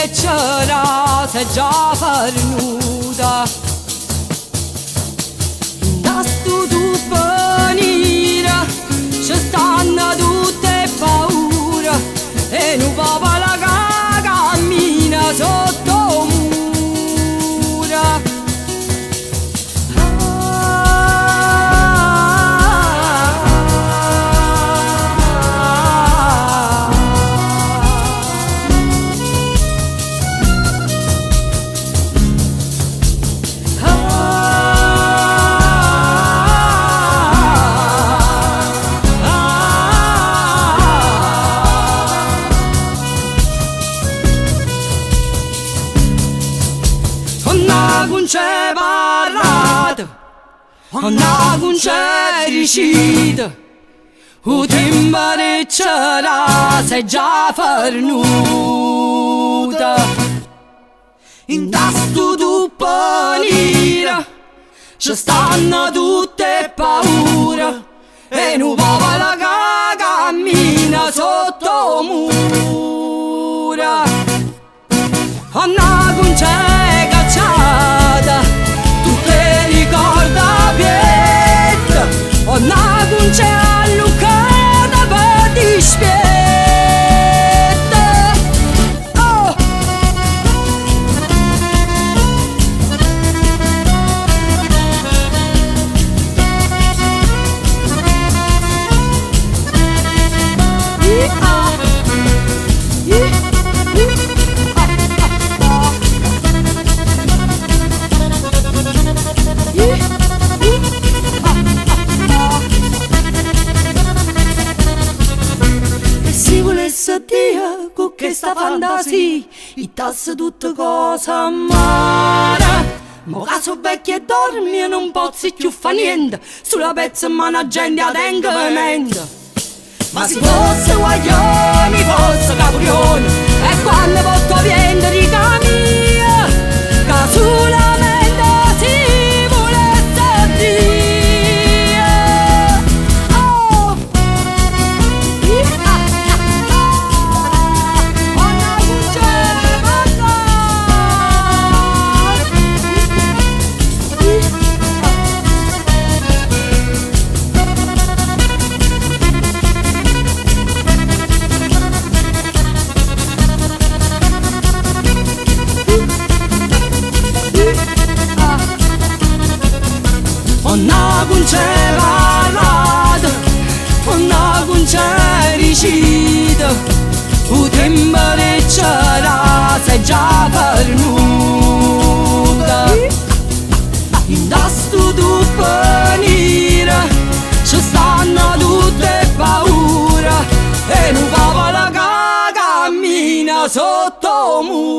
brecciara sei già fornuta. Da sto tu venire ci stanno tutte paura e non va la cammina sotto mura. Non c'è parlato, non c'è riuscito, o timbare c'era sei già fornuta. In tasto tu panira, ci stanno tutte paura e non va la cammina sotto mura. Non c'è cacciata, tu te ricorda pietta, non c'è allucata per dispietta. Oh! Dio, con questa fantasia, i tassi tutte cose amare. Ma caso vecchio e dormi e non posso più fa niente, sulla pezza mano gente a tengamento. Ma se fosse guaglione, fosse caprione, e quando porto vento riga mia, che solamente si volesse Dio. Oh! Non c'è parlato, non c'è riuscito, o timbare c'era sei già fornuta. In tasto tu venire ci stanno tutte paura e non va la cammina sotto mura.